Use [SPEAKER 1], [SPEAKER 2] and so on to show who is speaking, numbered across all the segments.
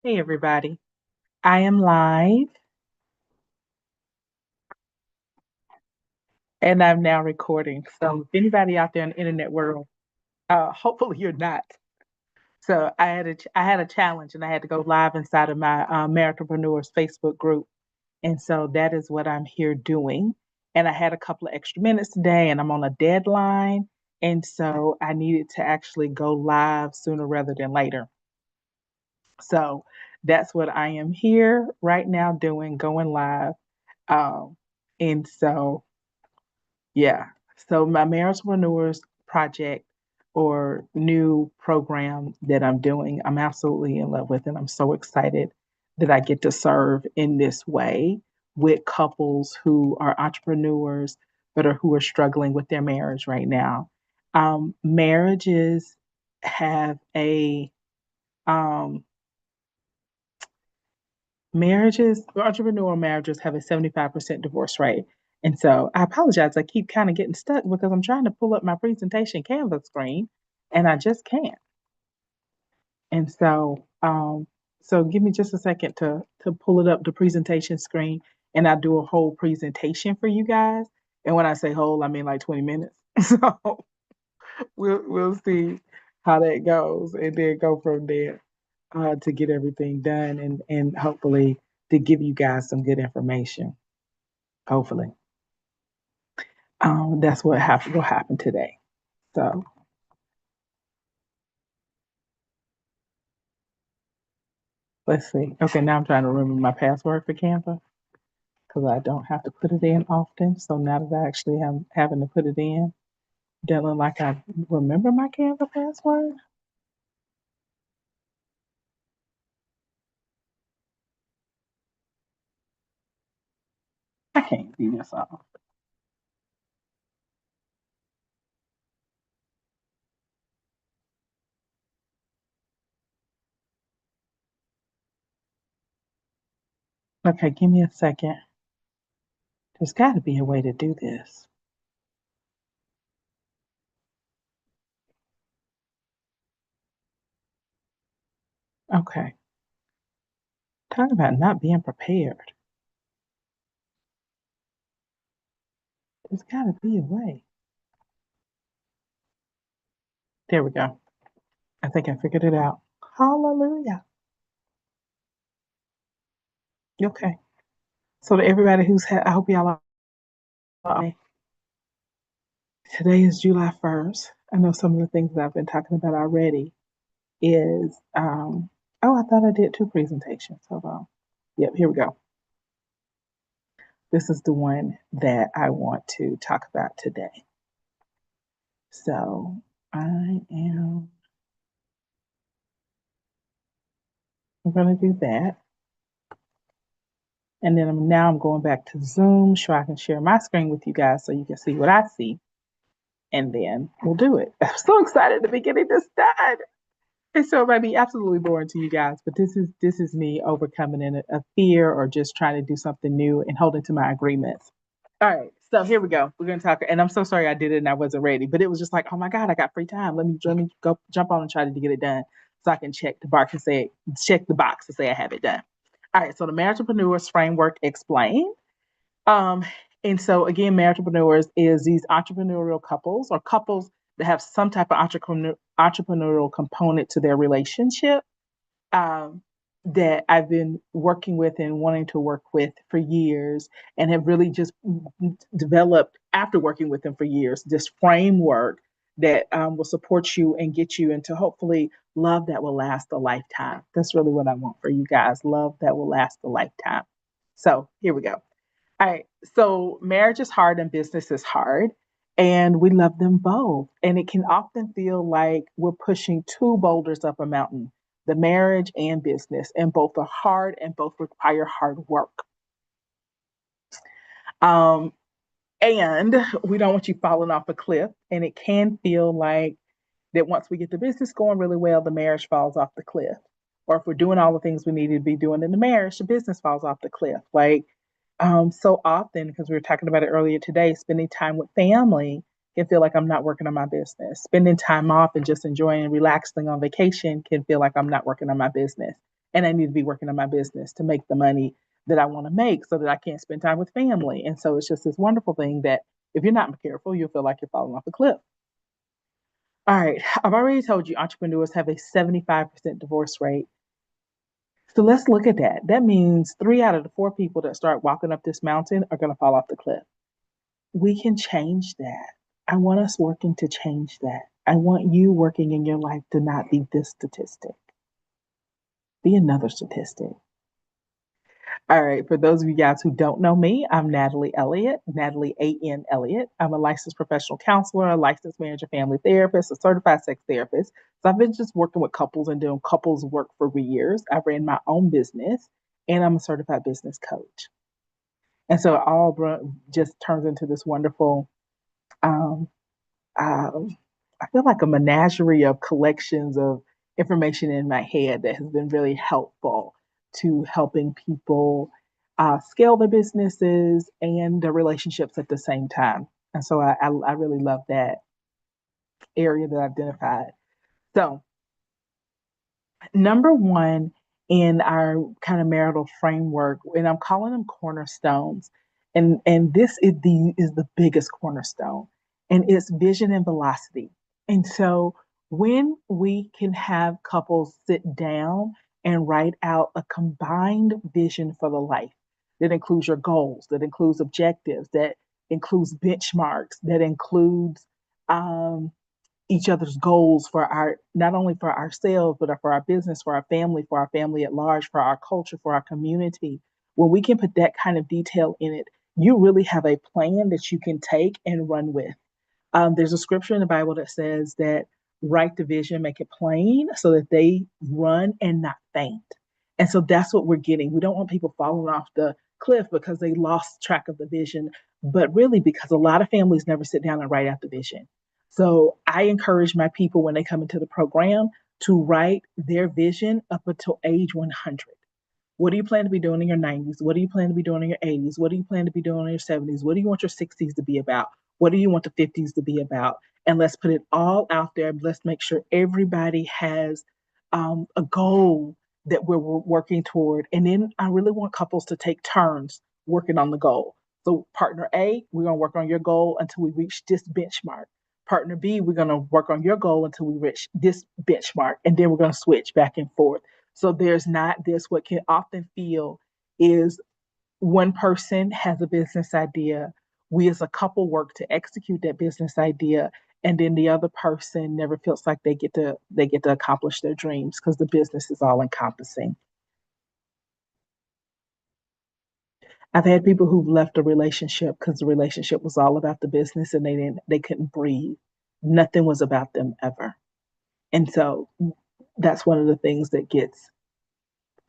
[SPEAKER 1] Hey everybody. I am live and I'm now recording. So if anybody out there in the internet world, hopefully you're not. So I had a challenge and I had to go live inside of my Maritalpreneurs Facebook group. And so that is what I'm here doing. And I had a couple of extra minutes today and I'm on a deadline. And so I needed to actually go live sooner rather than later. So that's what I am here right now doing, going live. Um, and so Yeah. So my Marriagepreneurs project or new program that I'm doing, I'm absolutely in love with, and I'm so excited that I get to serve in this way with couples who are entrepreneurs but are who are struggling with their marriage right now. Marriages have a um, entrepreneurial marriages have a 75% divorce rate. And so I apologize. I keep kind of getting stuck because I'm trying to pull up my presentation Canvas screen and I just can't. And so give me just a second to pull it up the presentation screen and I do a whole presentation for you guys. And when I say whole, I mean like 20 minutes. So we'll see how that goes and then go from there to get everything done and hopefully to give you guys some good information. Hopefully, that's what will happen today. So let's see. Okay, now I'm trying to remember my password for Canva because I don't have to put it in often. So now that I actually am having to put it in, doesn't look like I remember my Canva password. I can't do this all. Okay, give me a second. There's got to be a way to do this. Okay, talk about not being prepared. There's got to be a way. There we go. I think I figured it out. Hallelujah. Okay. So to everybody I hope y'all are. Today is July 1st. I know some of the things that I've been talking about already is, oh, I thought I did two presentations. Hold on. Yep, here we go. This is the one that I want to talk about today. So I'm going to do that. And then I'm going back to Zoom so I can share my screen with you guys so you can see what I see. And then we'll do it. I'm so excited to be getting this done. And so it might be absolutely boring to you guys, but this is me overcoming a fear or just trying to do something new and holding to my agreements. All right, so here we go. We're gonna talk, and I'm so sorry I did it and I wasn't ready, but it was just like, oh my god, I got free time. Let me go jump on and try to get it done, so I can check the box to say I have it done. All right, so the Marriagepreneurs Framework explained. Um, and so again, Marriagepreneurs is these entrepreneurial couples or couples that have some type of entrepreneurial component to their relationship um, that I've been working with and wanting to work with for years and have really just developed after working with them for years, this framework that will support you and get you into hopefully love that will last a lifetime. That's really what I want for you guys, love that will last a lifetime. So here we go. All right. So marriage is hard and business is hard, and we love them both. And it can often feel like we're pushing two boulders up a mountain, the marriage and business, and both are hard and both require hard work. Um, and we don't want you falling off a cliff. And it can feel like that once we get the business going really well, the marriage falls off the cliff. Or if we're doing all the things we need to be doing in the marriage, the business falls off the cliff. Like so often, because we were talking about it earlier today, spending time with family can feel like I'm not working on my business. Spending time off and just enjoying and relaxing on vacation can feel like I'm not working on my business. and I need to be working on my business to make the money that I want to make so that I can spend time with family. And so it's just this wonderful thing that if you're not careful, you'll feel like you're falling off a cliff. All right, I've already told you entrepreneurs have a 75% divorce rate. So let's look at that. That means 3 out of the 4 people that start walking up this mountain are going to fall off the cliff. We can change that. I want us working to change that. I want you working in your life to not be this statistic, be another statistic. All right, for those of you guys who don't know me, I'm Natalie Elliott, Natalie A. Elliott. I'm a licensed professional counselor, a licensed marriage and family therapist, a certified sex therapist. So I've been just working with couples and doing couples work for years. I ran my own business and I'm a certified business coach. And so it all just turns into this wonderful um, um, I feel like a menagerie of collections of information in my head that has been really helpful to helping people scale their businesses and their relationships at the same time. And so I really love that area that I identified. So number one in our kind of marital framework, and I'm calling them cornerstones, and this is the biggest cornerstone, and it's vision and velocity. And so when we can have couples sit down and write out a combined vision for the life that includes your goals, that includes objectives, that includes benchmarks, that includes um, each other's goals for our not only for ourselves but for our business, for our family at large, for our culture, for our community. When we can put that kind of detail in it, you really have a plan that you can take and run with. There's a scripture in the Bible that says that write the vision, make it plain so that they run and not faint. And so that's what we're getting. We don't want people falling off the cliff because they lost track of the vision, but really because a lot of families never sit down and write out the vision. So I encourage my people when they come into the program to write their vision up until age 100. What do you plan to be doing in your 90s? What do you plan to be doing in your 80s? What do you plan to be doing in your 70s? What do you want your 60s to be about? What do you want the 50s to be about? And let's put it all out there. Let's make sure everybody has a goal that we're working toward. And then I really want couples to take turns working on the goal. So, partner A, we're going to work on your goal until we reach this benchmark. Partner B, we're going to work on your goal until we reach this benchmark. And then we're going to switch back and forth. So there's not this, what can often feel is one person has a business idea. We as a couple work to execute that business idea. And then the other person never feels like they get to accomplish their dreams because the business is all encompassing. I've had people who've left a relationship because the relationship was all about the business and they couldn't breathe. Nothing was about them ever. And so that's one of the things that gets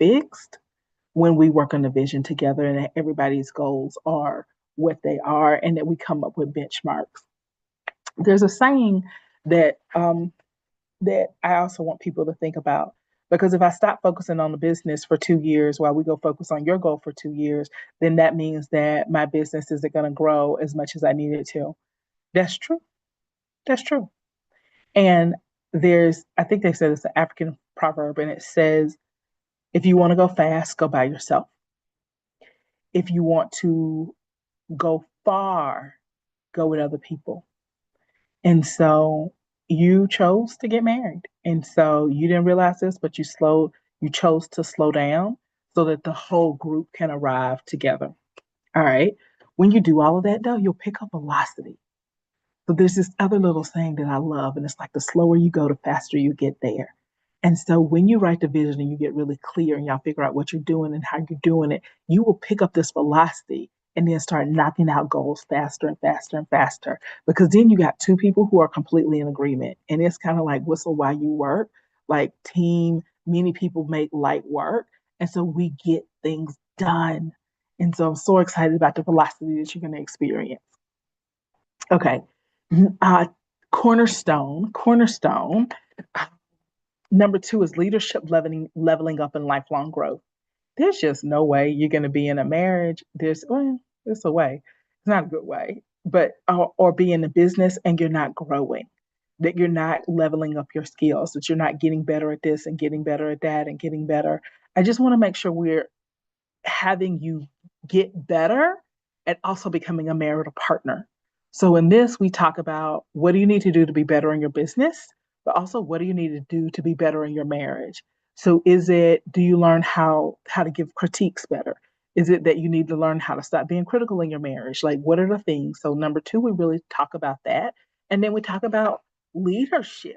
[SPEAKER 1] fixed when we work on the vision together and that everybody's goals are what they are and that we come up with benchmarks. There's a saying that I also want people to think about because if I stop focusing on the business for 2 years while we go focus on your goal for 2 years, then that means that my business isn't going to grow as much as I need it to. That's true. That's true. And I think they said it's an African proverb, and it says, if you want to go fast, go by yourself. If you want to go far, go with other people. And so you chose to get married. And so you didn't realize this, but you chose to slow down so that the whole group can arrive together. All right. When you do all of that though, you'll pick up velocity. So there's this other little saying that I love, and it's like the slower you go, the faster you get there. And so when you write the vision and you get really clear and y'all figure out what you're doing and how you're doing it, you will pick up this velocity and then start knocking out goals faster and faster and faster. Because then you got 2 people who are completely in agreement. And it's kind of like whistle while you work, like team, many people make light work. And so we get things done. And so I'm so excited about the velocity that you're going to experience. Okay. Uh, cornerstone. Number 2 is leadership leveling up and lifelong growth. There's just no way you're going to be in a marriage. There's a way. It's not a good way, but or be in a business and you're not growing, that you're not leveling up your skills, that you're not getting better at this and getting better at that and getting better. I just want to make sure we're having you get better and also becoming a marital partner. So in this, we talk about what do you need to do to be better in your business, but also what do you need to do to be better in your marriage. So is it do you learn how to give critiques better? Is it that you need to learn how to stop being critical in your marriage? Like what are the things? So number two, we really talk about that. And then we talk about leadership.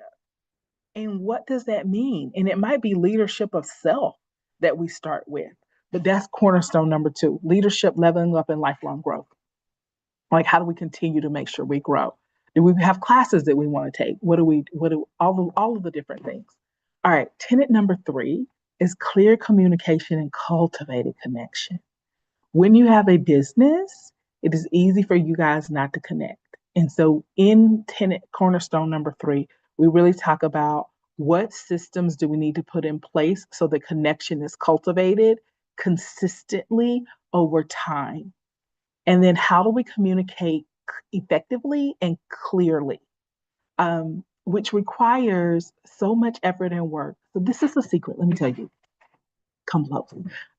[SPEAKER 1] And what does that mean? And it might be leadership of self that we start with. But that's cornerstone number two, leadership, leveling up, and lifelong growth. Like, how do we continue to make sure we grow? Do we have classes that we want to take? All of the different things? All right, tenet number three is clear communication and cultivated connection. When you have a business, it is easy for you guys not to connect. And so in tenant cornerstone number three, we really talk about what systems do we need to put in place so the connection is cultivated consistently over time. And then how do we communicate effectively and clearly, which requires so much effort and work. So this is the secret. Let me tell you. Come close.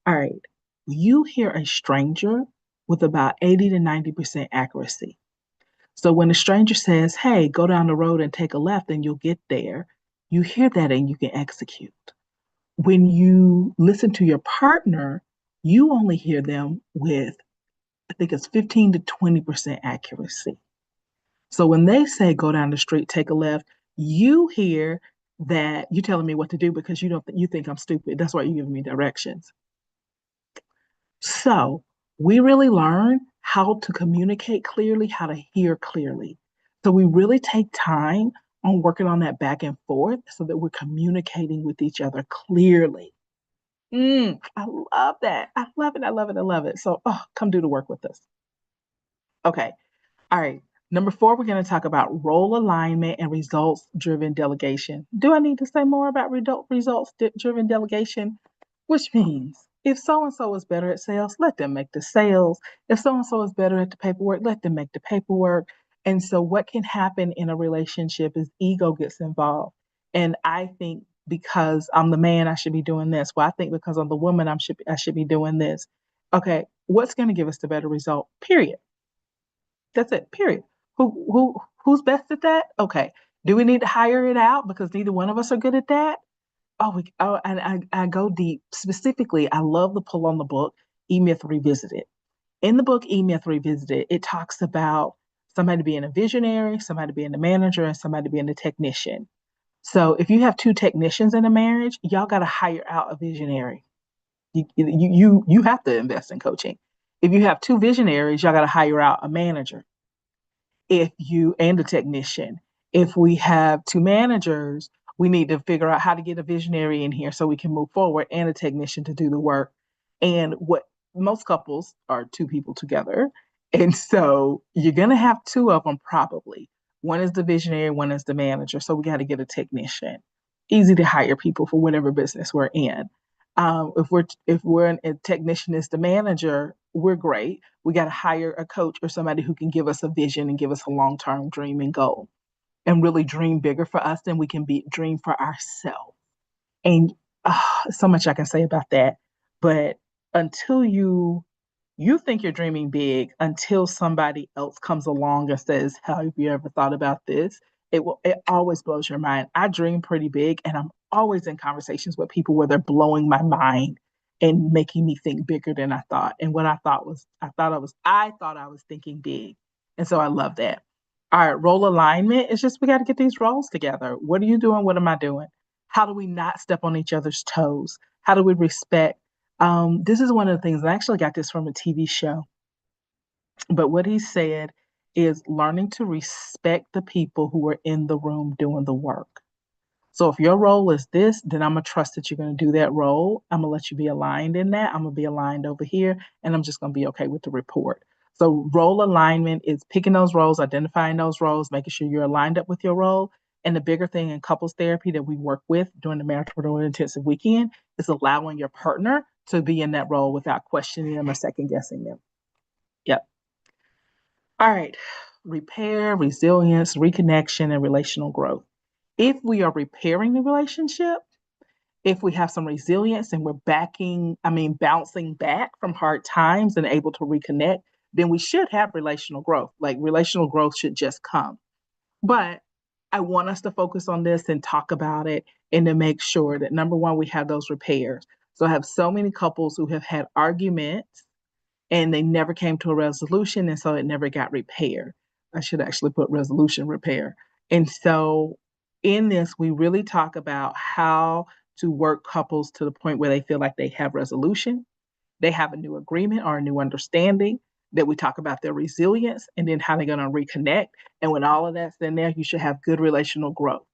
[SPEAKER 1] All right. You hear a stranger with about 80 to 90% accuracy. So when a stranger says, hey, go down the road and take a left and you'll get there, you hear that and you can execute. When you listen to your partner, you only hear them with, I think it's 15 to 20% accuracy. So when they say go down the street, take a left, you hear that you're telling me what to do because you think I'm stupid. That's why you're giving me directions. So we really learn how to communicate clearly, how to hear clearly. So we really take time on working on that back and forth so that we're communicating with each other clearly. I love that. I love it. I love it. I love it. So, come do the work with us. Okay. All right. Number four, we're going to talk about role alignment and results driven delegation. Do I need to say more about results driven delegation? Which means if so and so is better at sales, let them make the sales. If so and so is better at the paperwork, let them make the paperwork. And so, what can happen in a relationship is ego gets involved. And I think because I'm the man, I should be doing this. Well, I think because I'm the woman, I should be doing this. Okay, what's going to give us the better result? Period. That's it. Period. Who's best at that? Okay. Do we need to hire it out because neither one of us are good at that? And I go deep. Specifically, I love the pull on the book, E Myth Revisited. In the book, E Myth Revisited, it talks about somebody being a visionary, somebody being a manager, and somebody being a technician. So if you have two technicians in a marriage, y'all got to hire out a visionary. You have to invest in coaching. If you have two visionaries, y'all got to hire out a manager if you and a technician. If we have two managers, we need to figure out how to get a visionary in here so we can move forward and a technician to do the work. And what most couples are two people together. And so you're going to have two of them probably. One is the visionary, one is the manager. So we got to get a technician. Easy to hire people for whatever business we're in. If a technician is the manager, we're great. We got to hire a coach or somebody who can give us a vision and give us a long-term dream and goal and really dream bigger for us than we can dream for ourselves. And so much I can say about that. But until you think you're dreaming big until somebody else comes along and says, have you ever thought about this? It always blows your mind. I dream pretty big and I'm always in conversations with people where they're blowing my mind and making me think bigger than I thought. And what I thought I was thinking big. And so I love that. All right, role alignment is just we got to get these roles together. What are you doing? What am I doing? How do we not step on each other's toes? How do we respect? This is one of the things, I actually got this from a TV show, but what he said is learning to respect the people who are in the room doing the work. So if your role is this, then I'm gonna trust that you're gonna do that role. I'm gonna let you be aligned in that. I'm gonna be aligned over here, and I'm just gonna be okay with the report. So role alignment is picking those roles, identifying those roles, making sure you're aligned up with your role. And the bigger thing in couples therapy that we work with during the marital intensive weekend is allowing your partner to be in that role without questioning them or second guessing them. Yep. All right. Repair, resilience, reconnection, and relational growth. If we are repairing the relationship, If we have some resilience and we're bouncing back from hard times and able to reconnect, then we should have relational growth. Like relational growth should just come. But I want us to focus on this and talk about it and to make sure that number one, we have those repairs. So I have so many couples who have had arguments and they never came to a resolution, and so it never got repaired. I should actually put resolution repair. And so in this, we really talk about how to work couples to the point where they feel like they have resolution, they have a new agreement or a new understanding, that we talk about their resilience and then how they're going to reconnect. And when all of that's in there, you should have good relational growth.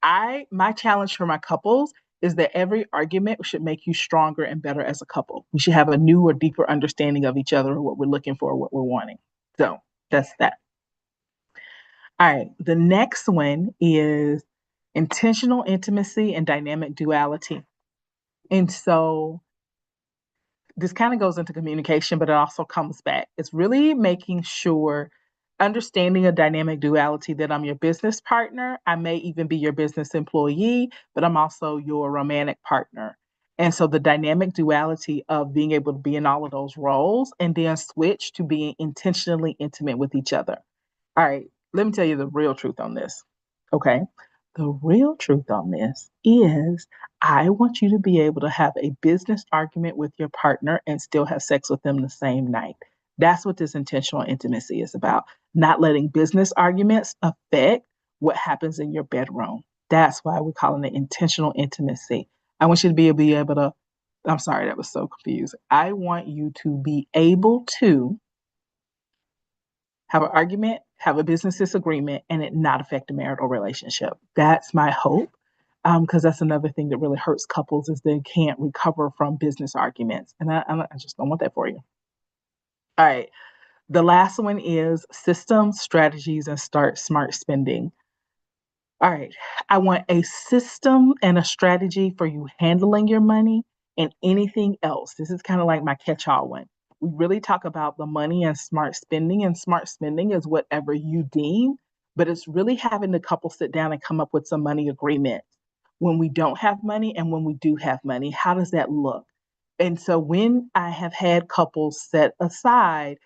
[SPEAKER 1] My challenge for my couples is that every argument should make you stronger and better as a couple. We should have a new or deeper understanding of each other and what we're looking for, what we're wanting. So that's that. All right. The next one is intentional intimacy and dynamic duality. And so this kind of goes into communication, but it also comes back. It's really making sure, understanding a dynamic duality, that I'm your business partner. I may even be your business employee, but I'm also your romantic partner. And so the dynamic duality of being able to be in all of those roles and then switch to being intentionally intimate with each other. All right, let me tell you the real truth on this. Okay. The real truth on this is I want you to be able to have a business argument with your partner and still have sex with them the same night. That's what this intentional intimacy is about. Not letting business arguments affect what happens in your bedroom. That's why we're calling it intentional intimacy. I want you to be able to, I'm sorry, that was so confusing. I want you to be able to have an argument, have a business disagreement, and it not affect a marital relationship. That's my hope. Because that's another thing that really hurts couples is they can't recover from business arguments. And I just don't want that for you. All right. The last one is systems, strategies, and start smart spending. All right. I want a system and a strategy for you handling your money and anything else. This is kind of like my catch all one. We really talk about the money and smart spending is whatever you deem, but it's really having the couple sit down and come up with some money agreements. When we don't have money and when we do have money, how does that look? And so when I have had couples set aside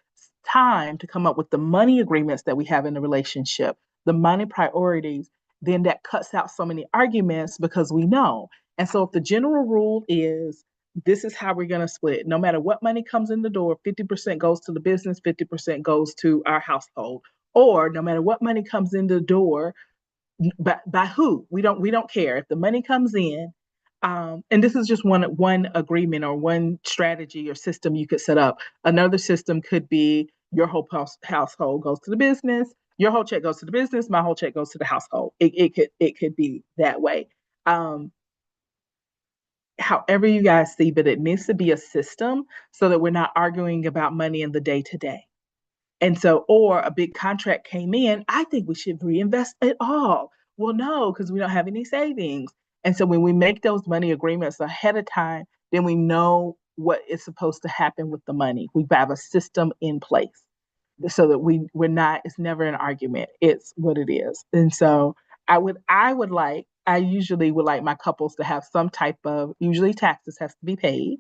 [SPEAKER 1] time to come up with the money agreements that we have in the relationship, the money priorities, then that cuts out so many arguments because we know. And so if the general rule is this is how we're going to split, no matter what money comes in the door, 50% goes to the business, 50% goes to our household. Or no matter what money comes in the door, by who? We don't care. If the money comes in, and this is just one agreement or one strategy or system you could set up. Another system could be your whole household goes to the business, your whole check goes to the business, my whole check goes to the household. It could be that way. Um, However you guys see, but it needs to be a system so that we're not arguing about money in the day to day. And so, or a big contract came in, I think we should reinvest it all. Well, no, because we don't have any savings. And so when we make those money agreements ahead of time, then we know what is supposed to happen with the money. We have a system in place so that we're not, it's never an argument. It's what it is. And so I usually would like my couples to have some type of, usually taxes has to be paid.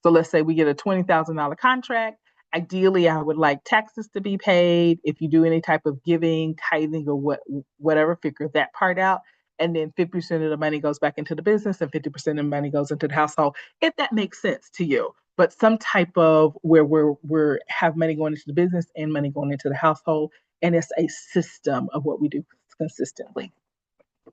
[SPEAKER 1] So let's say we get a $20,000 contract. Ideally, I would like taxes to be paid. If you do any type of giving, tithing, or whatever, figure that part out. And then 50% of the money goes back into the business and 50% of the money goes into the household, if that makes sense to you. But some type of where we're have money going into the business and money going into the household, and it's a system of what we do consistently.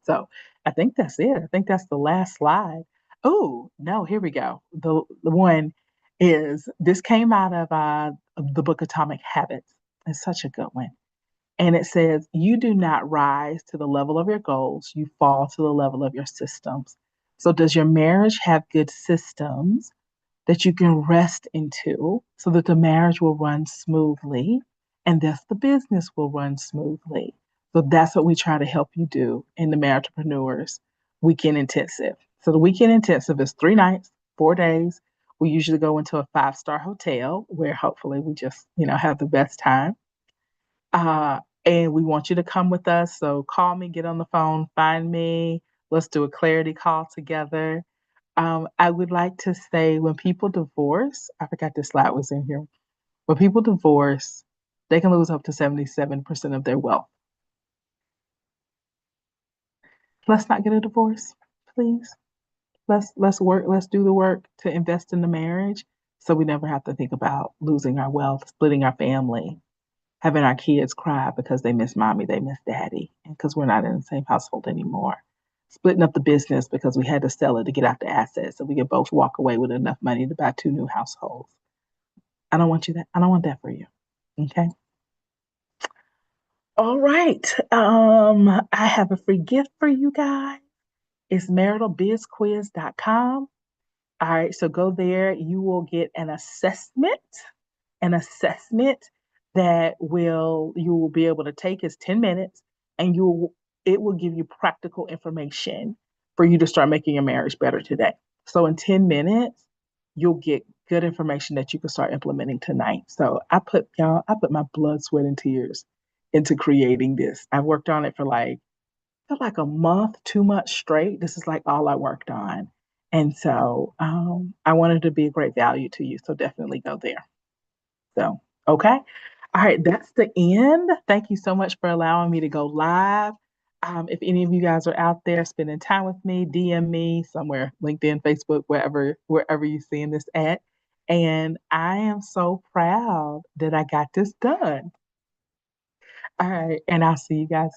[SPEAKER 1] So I think that's it. I think that's the last slide. Oh, no, here we go. The one is this came out of the book Atomic Habits. It's such a good one. And it says, you do not rise to the level of your goals, you fall to the level of your systems. So, does your marriage have good systems that you can rest into so that the marriage will run smoothly and thus the business will run smoothly? So that's what we try to help you do in the Marriagepreneurs Weekend Intensive. So the Weekend Intensive is 3 nights, 4 days. We usually go into a 5-star hotel where hopefully we just, have the best time. And we want you to come with us. So call me, get on the phone, find me. Let's do a clarity call together. I would like to say when people divorce, I forgot this slide was in here. When people divorce, they can lose up to 77% of their wealth. Let's not get a divorce, please. Let's work, let's do the work to invest in the marriage so we never have to think about losing our wealth, splitting our family, having our kids cry because they miss mommy, they miss daddy, and because we're not in the same household anymore. Splitting up the business because we had to sell it to get out the assets so we could both walk away with enough money to buy two new households. I don't want you that. I don't want that for you. Okay. All right. I have a free gift for you guys. It's maritalbizquiz.com. All right, so go there. You will get an assessment that will you will be able to take. Is 10 minutes, and it will give you practical information for you to start making your marriage better today. So in 10 minutes, you'll get good information that you can start implementing tonight. So I put my blood, sweat, and tears into creating this. I worked on it for like a month, 2 months straight. This is like all I worked on. And so I wanted to be a great value to you. So definitely go there. So, okay. All right, that's the end. Thank you so much for allowing me to go live. If any of you guys are out there spending time with me, DM me somewhere, LinkedIn, Facebook, wherever you're seeing this at. And I am so proud that I got this done. All right, and I'll see you guys